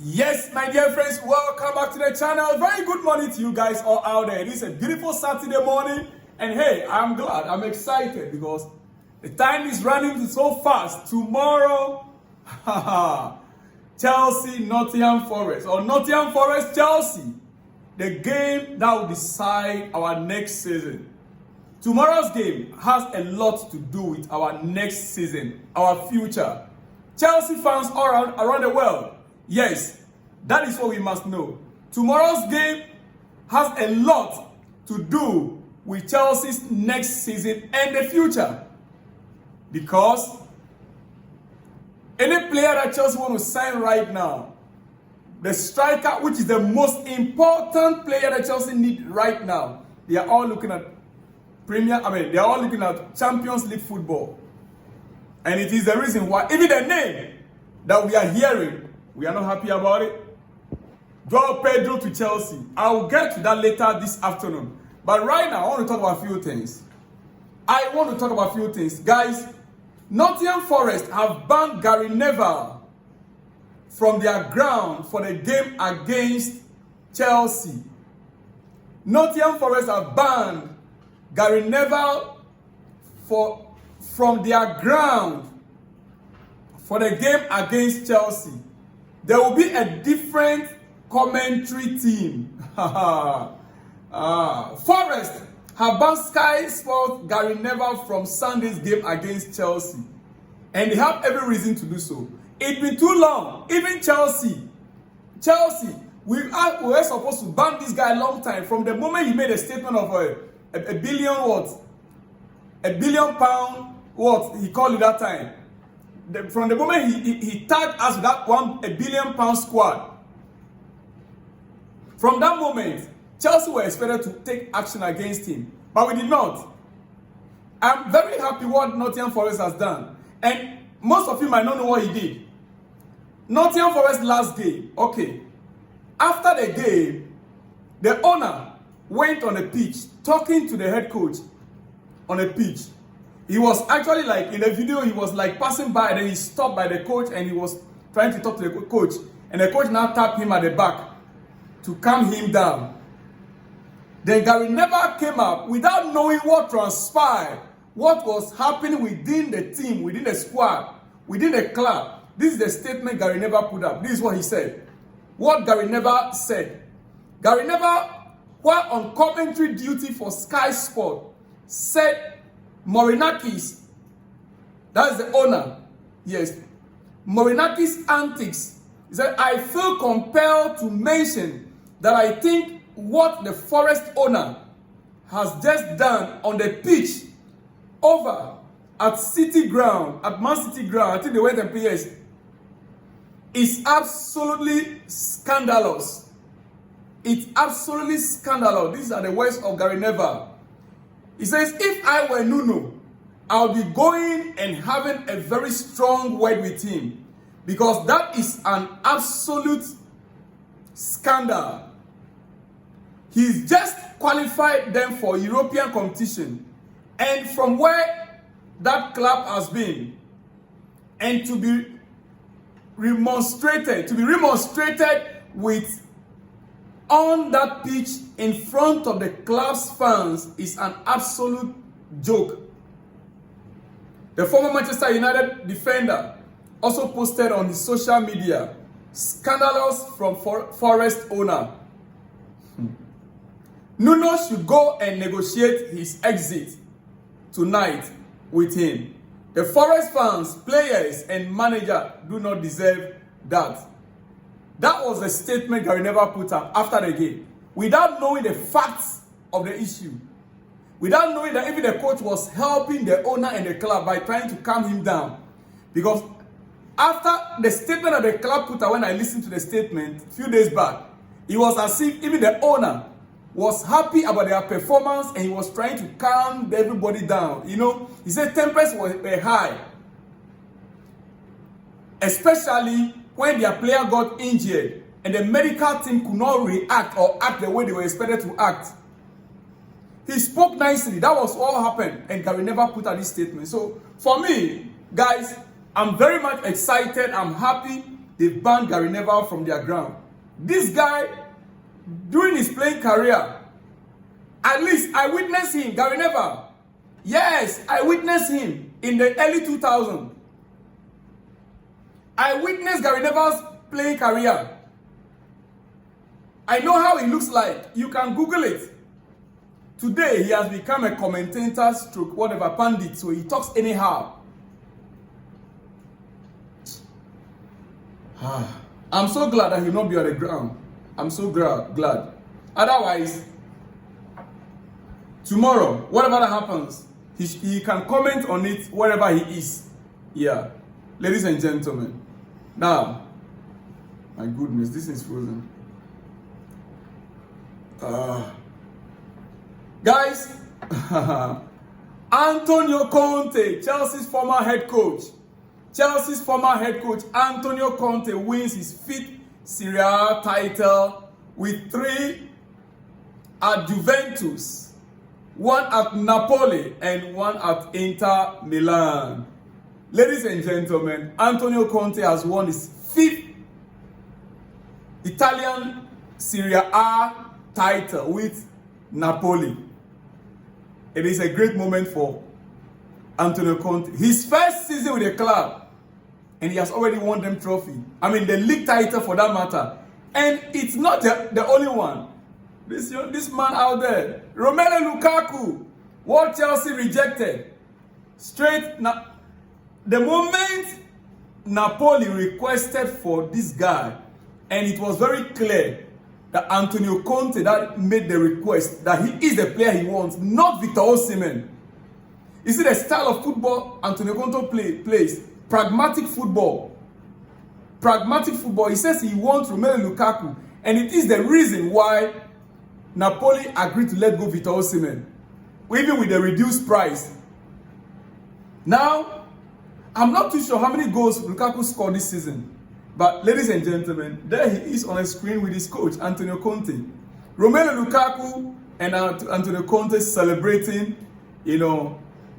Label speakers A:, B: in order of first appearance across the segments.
A: Yes, my dear friends, welcome back to the channel. Very good morning to you guys all out there. It is a beautiful Saturday morning, and hey, I'm glad, I'm excited because the time is running so fast. Tomorrow, Chelsea, Nottingham Forest, or Nottingham Forest, Chelsea, the game that will decide our next season. Tomorrow's game has a lot to do with our next season, our future. Chelsea fans all around the world, yes, that is what we must know. Tomorrow's game has a lot to do with Chelsea's next season and the future. Because any player that Chelsea want to sign right now, the striker, which is the most important player that Chelsea need right now, they are all looking at they are all looking at Champions League football. And it is the reason why, even the name that we are hearing, we are not happy about it. Joao Pedro to Chelsea. I will get to that later this afternoon. But right now, I want to talk about a few things. Guys, Nottingham Forest have banned Gary Neville from their ground for the game against Chelsea. Nottingham Forest have banned Gary Neville from their ground for the game against Chelsea. There will be a different commentary team. Forest have banned Sky Sports Gary Neville from Sunday's game against Chelsea. And they have every reason to do so. It's been too long. Even Chelsea, we were supposed to ban this guy a long time. From the moment he made a statement of a billion pound, he called it that time. From the moment he tagged us with that $1 billion squad, from that moment, Chelsea were expected to take action against him, but we did not. I'm very happy what Nottingham Forest has done, and most of you might not know what he did. Nottingham Forest last game, okay. After the game, the owner went on the pitch talking to the head coach on the pitch. He was actually like, in the video, he was like passing by, and then he stopped by the coach and he was trying to talk to the coach. And the coach now tapped him at the back to calm him down. Then Gary Neville came up without knowing what transpired, what was happening within the team, within the squad, within the club. This is the statement Gary Neville put up. This is what he said. What Gary Neville said. Gary Neville, while on commentary duty for Sky Sport, said Morinakis, that is the owner, yes, Morinakis' antics. He said, I feel compelled to mention that I think what the Forest owner has just done on the pitch over at City Ground, at Man City Ground, I think they went and PS, is absolutely scandalous. It's absolutely scandalous. These are the words of Gary Neville. He says, if I were Nuno, I'll be going and having a very strong word with him, because that is an absolute scandal. He's just qualified them for European competition, and from where that club has been, and to be remonstrated with on that pitch in front of the club's fans is an absolute joke. The former Manchester United defender also posted on his social media, scandalous from Forest owner. Nuno should go and negotiate his exit tonight with him. The Forest fans, players, and manager do not deserve that. That was the statement Gary Neville put up after the game, without knowing the facts of the issue, without knowing that even the coach was helping the owner and the club by trying to calm him down. Because after the statement that the club put out, when I listened to the statement a few days back, it was as if even the owner was happy about their performance and he was trying to calm everybody down. You know, he said tempers were high, especially when their player got injured and the medical team could not react or act the way they were expected to act. He spoke nicely. That was all happened, and Gary Neville put out this statement. So for me, guys, I'm very much excited. I'm happy They've banned Gary Neville from their ground. This guy, during his playing career, at least I witnessed him, Gary Neville. Yes, I witnessed him in the early 2000s. I witnessed Gary Neville's playing career. I know how he looks like. You can Google it. Today, he has become a commentator stroke, whatever, pundit, so he talks anyhow. I'm so glad that he'll not be on the ground. I'm so glad. Otherwise, tomorrow, whatever that happens, he can comment on it wherever he is. Yeah. Ladies and gentlemen. Now, my goodness, this is frozen. Guys, Antonio Conte, Chelsea's former head coach. Antonio Conte wins his 5th Seria title with 3 at Juventus, 1 at Napoli, and 1 at Inter Milan. Ladies and gentlemen, Antonio Conte has won his 5th Italian Serie A title with Napoli. It is a great moment for Antonio Conte. His first season with the club, and he has already won them trophy. I mean, the league title for that matter. And it's not the only one. This man out there, Romelu Lukaku, what Chelsea rejected. The moment Napoli requested for this guy, and it was very clear that Antonio Conte that made the request, that he is the player he wants, not Victor Osimhen. You see the style of football Antonio Conte plays, pragmatic football. He says he wants Romelu Lukaku, and it is the reason why Napoli agreed to let go Victor Osimhen, even with the reduced price. Now, I'm not too sure how many goals Lukaku scored this season. But ladies and gentlemen, there he is on a screen with his coach, Antonio Conte. Romelu Lukaku and Antonio Conte celebrating,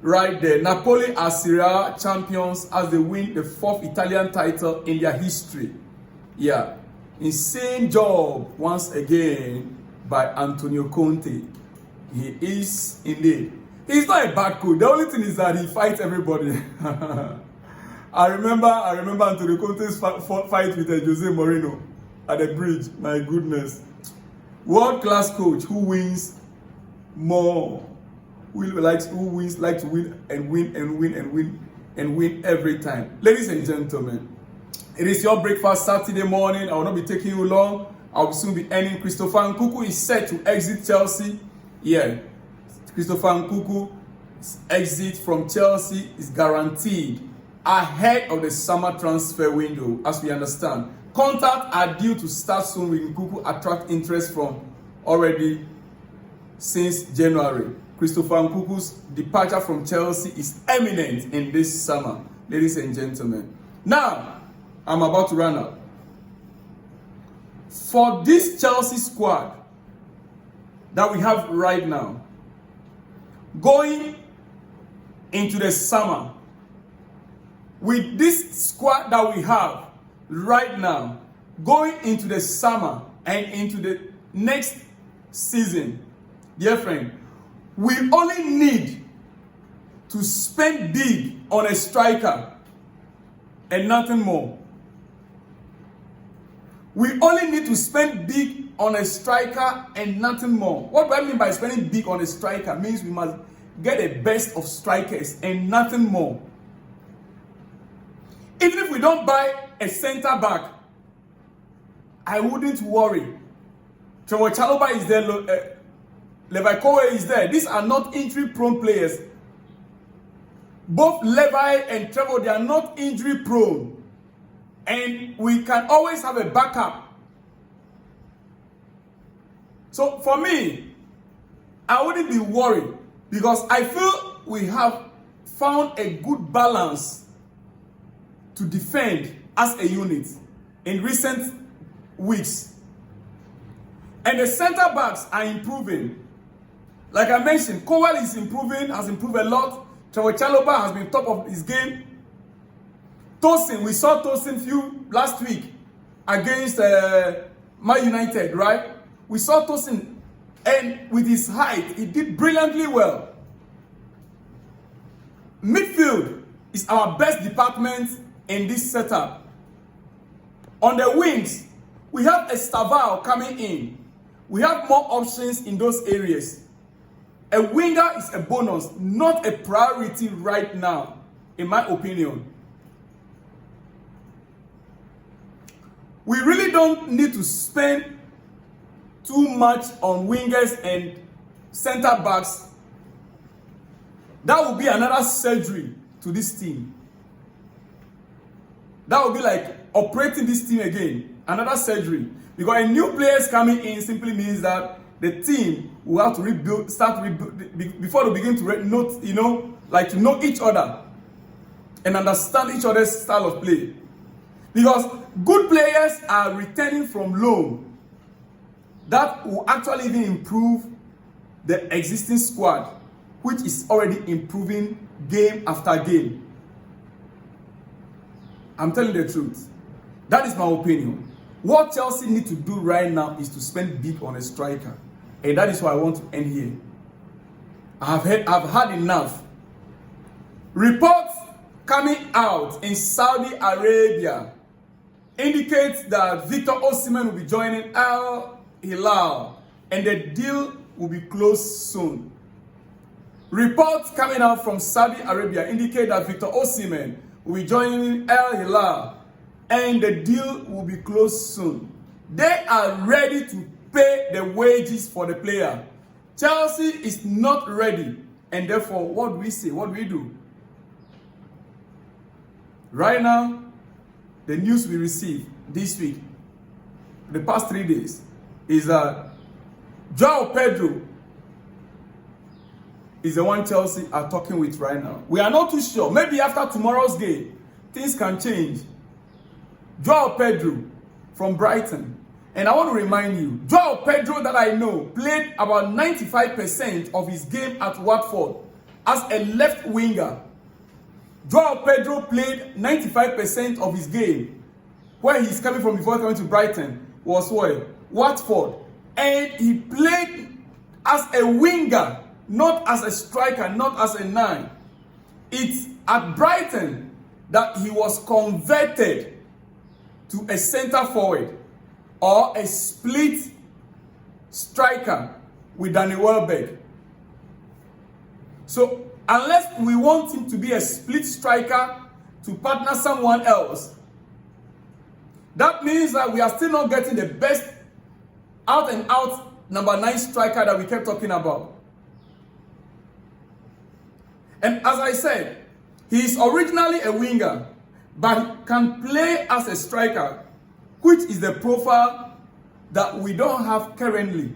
A: right there. Napoli are Serie A champions as they win the 4th Italian title in their history. Yeah. Insane job once again by Antonio Conte. He is indeed. He's not a bad coach. The only thing is that he fights everybody. I remember Antonio Conte's fight with Jose Mourinho at the bridge. My goodness. World-class coach who wins more. Who likes to win and win every time. Ladies and gentlemen, it is your breakfast Saturday morning. I will not be taking you long. I will soon be ending. Christopher Nketiah is set to exit Chelsea. Yeah. Christopher Nketiah's exit from Chelsea is guaranteed ahead of the summer transfer window, as we understand. Contacts are due to start soon with Nketiah attract interest from already since January. Christopher Nketiah's departure from Chelsea is imminent in this summer, ladies and gentlemen. Now, I'm about to run out. For this Chelsea squad that we have right now, going into the summer, with this squad that we have right now, going into the summer and into the next season, dear friend, we only need to spend big on a striker and nothing more. We only need to spend big on a striker and nothing more. What do I mean by spending big on a striker? Means we must get the best of strikers and nothing more. Even if we don't buy a center back, I wouldn't worry. Trevor Chalobah is there, Levi Kowe is there. These are not injury-prone players. Both Levi and Trevor, they are not injury-prone. And we can always have a backup. So for me, I wouldn't be worried because I feel we have found a good balance to defend as a unit in recent weeks. And the center backs are improving. Like I mentioned, Kowal is improving, has improved a lot. Trevor Chalobah has been top of his game. Tosin, we saw Tosin last week. against Man United, right? We saw Tosin, and with his height, he did brilliantly well. Midfield is our best department in this setup. On the wings, we have a Estaval coming in. We have more options in those areas. A winger is a bonus, not a priority right now, in my opinion. We really don't need to spend too much on wingers and center backs. That will be another surgery to this team. That will be like operating this team again, another surgery. Because a new players coming in simply means that the team will have to rebuild, before they begin to know each other and understand each other's style of play. Because good players are returning from loan. That will actually even improve the existing squad, which is already improving game after game. I'm telling the truth. That is my opinion. What Chelsea need to do right now is to spend big on a striker. And that is why I want to end here. I've had enough. Reports coming out in Saudi Arabia indicates that Victor Osimhen will be joining Al Hilal and the deal will be closed soon. Reports coming out from Saudi Arabia indicate that Victor Osimhen will be joining Al Hilal and the deal will be closed soon. They are ready to pay the wages for the player. Chelsea is not ready, and therefore, what do we say? What do we do? Right now, the news we received this week, the past 3 days, is that João Pedro is the one Chelsea are talking with right now. We are not too sure. Maybe after tomorrow's game, things can change. João Pedro from Brighton. And I want to remind you, João Pedro that I know played about 95% of his game at Watford as a left winger. João Pedro played 95% of his game where he's coming from before coming to Brighton was where? Watford. And he played as a winger, not as a striker, not as a 9. It's at Brighton that he was converted to a center forward or a split striker with Danny Welbeck. So unless we want him to be a split striker to partner someone else, that means that we are still not getting the best out and out number 9 striker that we kept talking about. And as I said, he is originally a winger, but he can play as a striker, which is the profile that we don't have currently.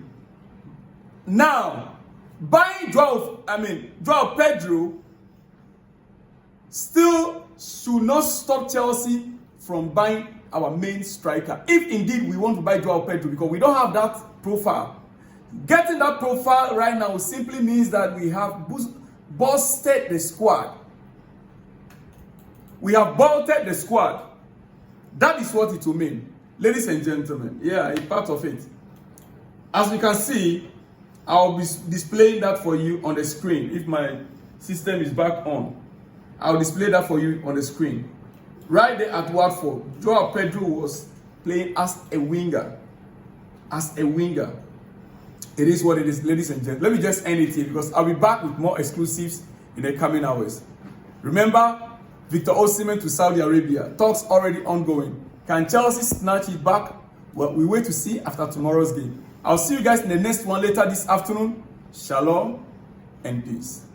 A: Now, buying João Pedro still should not stop Chelsea from buying our main striker. If indeed we want to buy João Pedro, because we don't have that profile. Getting that profile right now simply means that we have bolstered the squad. We have bolted the squad. That is what it will mean. Ladies and gentlemen, yeah, it's part of it. As you can see, I'll be displaying that for you on the screen. If my system is back on, I'll display that for you on the screen. Right there at Watford, João Pedro was playing as a winger. As a winger. It is what it is, ladies and gentlemen. Let me just end it here because I'll be back with more exclusives in the coming hours. Remember, Victor Osimhen to Saudi Arabia. Talks already ongoing. Can Chelsea snatch it back? Well, we wait to see after tomorrow's game. I'll see you guys in the next one later this afternoon. Shalom and peace.